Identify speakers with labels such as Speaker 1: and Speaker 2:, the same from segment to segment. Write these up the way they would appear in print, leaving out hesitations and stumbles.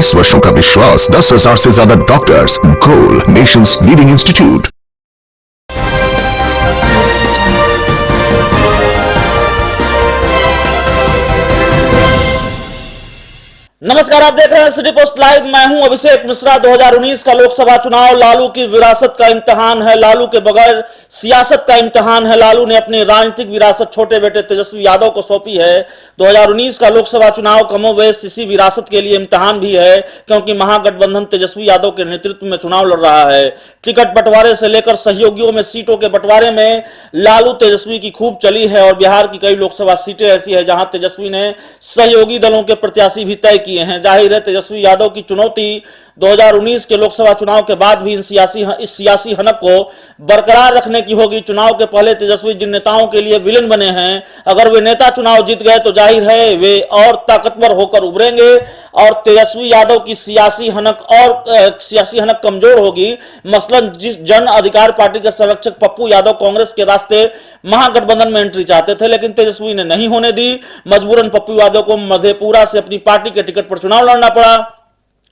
Speaker 1: 20 वर्षों का विश्वास, 10,000 से ज्यादा डॉक्टर्स, गोल नेशंस लीडिंग इंस्टीट्यूट।
Speaker 2: नमस्कार, आप देख रहे हैं सिटी पोस्ट लाइव। मैं हूं अभिषेक मिश्रा। 2019 का लोकसभा चुनाव लालू की विरासत का इम्तिहान है। लालू के बगैर सियासत का इम्तिहान है। लालू ने अपनी राजनीतिक विरासत छोटे बेटे तेजस्वी यादव को सौंपी है। 2019 का लोकसभा चुनाव कमोबेश इसी विरासत के लिए इम्तिहान भी है, क्योंकि महागठबंधन तेजस्वी यादव के नेतृत्व में चुनाव लड़ रहा है। टिकट बंटवारे से लेकर सहयोगियों में सीटों के बंटवारे में लालू तेजस्वी की खूब चली है, और बिहार की कई लोकसभा सीटें ऐसी है जहां तेजस्वी ने सहयोगी दलों के प्रत्याशी भी तय किए हैं। जाहिर है तेजस्वी यादव की चुनौती 2019 के लोकसभा चुनाव के बाद भी इस सियासी हनक को बरकरार रखने की होगी। चुनाव के पहले तेजस्वी जिन नेताओं के लिए विलेन बने हैं, अगर वे नेता चुनाव जीत गए तो जाहिर है वे और ताकतवर होकर उभरेंगे और तेजस्वी यादव की सियासी हनक कमजोर होगी। मसलन जिस जन अधिकार पार्टी के संरक्षक पप्पू यादव कांग्रेस के रास्ते महागठबंधन में एंट्री चाहते थे, लेकिन तेजस्वी ने नहीं होने दी। मजबूरन पप्पू यादव को मधेपुरा से अपनी पार्टी के टिकट पर चुनाव लड़ना पड़ा।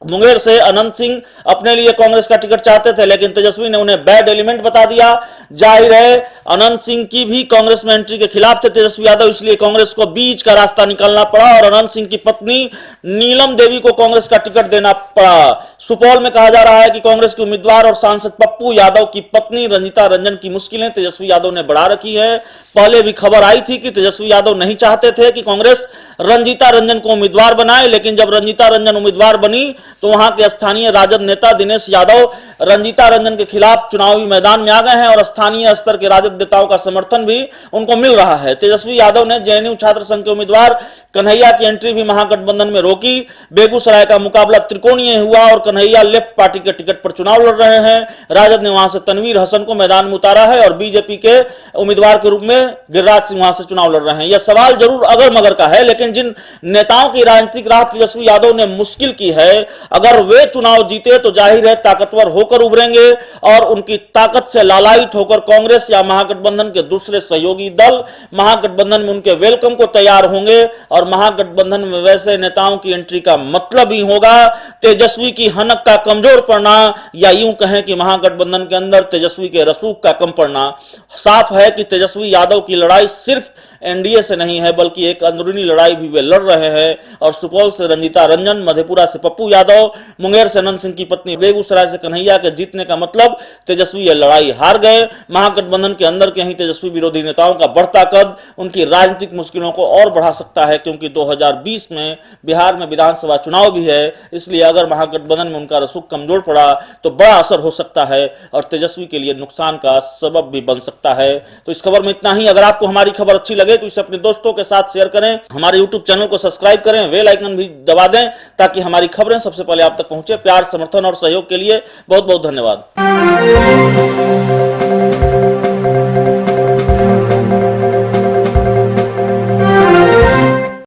Speaker 2: मुंगेर से अनंत सिंह अपने लिए कांग्रेस का टिकट चाहते थे, लेकिन तेजस्वी ने उन्हें बैड एलिमेंट बता दिया। जाहिर है अनंत सिंह की भी कांग्रेस में एंट्री के खिलाफ थे तेजस्वी यादव, इसलिए कांग्रेस को बीच का रास्ता निकालना पड़ा और अनंत सिंह की पत्नी नीलम देवी को कांग्रेस का टिकट देना पड़ा। सुपौल में कहा जा रहा है कि कांग्रेस के उम्मीदवार और सांसद पप्पू यादव की पत्नी रंजीता रंजन की मुश्किलें तेजस्वी यादव ने बढ़ा रखी है। पहले भी खबर आई थी कि तेजस्वी यादव नहीं चाहते थे कि कांग्रेस रंजीता रंजन को उम्मीदवार बनाए, लेकिन जब रंजीता रंजन उम्मीदवार बनी तो वहां के स्थानीय राजद नेता दिनेश यादव रंजीता रंजन के खिलाफ चुनावी मैदान में आ गए हैं और स्थानीय स्तर के राजद नेताओं का समर्थन भी उनको मिल रहा है। तेजस्वी यादव ने जेएनयू छात्र संघ के उम्मीदवार कन्हैया की एंट्री भी महागठबंधन में रोकी। बेगूसराय का मुकाबला त्रिकोणीय हुआ और कन्हैया लेफ्ट पार्टी के टिकट पर चुनाव लड़ रहे हैं। राजद ने वहां से तनवीर हसन को मैदान में उतारा है और बीजेपी के उम्मीदवार के रूप में गिरिराज सिंह वहां से चुनाव लड़ रहे हैं। यह सवाल जरूर अगर मगर का है, लेकिन जिन नेताओं की राजनीतिक राह तेजस्वी यादव ने मुश्किल की है, अगर वे चुनाव जीते तो जाहिर है ताकतवर होकर उभरेंगे और उनकी ताकत से लालायित होकर कांग्रेस या महागठबंधन के दूसरे सहयोगी दल महागठबंधन में उनके वेलकम को तैयार होंगे और महागठबंधन में वैसे नेताओं की एंट्री का मतलब ही होगा तेजस्वी की हनक का कमजोर पड़ना, या यूं कहें कि महागठबंधन के अंदर तेजस्वी के रसूख का कम पड़ना। साफ है कि तेजस्वी यादव की लड़ाई सिर्फ एनडीए से नहीं है, बल्कि एक अंदरूनी लड़ाई भी वे लड़ रहे हैं। और सुपौल से रंजीता रंजन, मधेपुरा से पप्पू यादव, मुंगेर से अनंत सिंह की पत्नी, बेगूसराय से कन्हैया के जीतने का मतलब तेजस्वी यह लड़ाई हार गए। महागठबंधन के अंदर के ही तेजस्वी विरोधी नेताओं का बढ़ता कद उनकी राजनीतिक मुश्किलों को और बढ़ा सकता है, क्योंकि 2020 में बिहार में विधानसभा चुनाव भी है। इसलिए अगर महागठबंधन में उनका रसूख कमजोर पड़ा तो बड़ा असर हो सकता है और तेजस्वी के लिए नुकसान का सबब भी बन सकता है। तो इस खबर में इतना ही। अगर आपको हमारी खबर अच्छी लगे तो इसे अपने दोस्तों के साथ शेयर करें, हमारे यूट्यूब चैनल को सब्सक्राइब करें, बेल आइकन भी दबा दें ताकि हमारी खबरें सबसे पहले आप तक पहुंचे। प्यार, समर्थन और सहयोग के लिए बहुत बहुत धन्यवाद।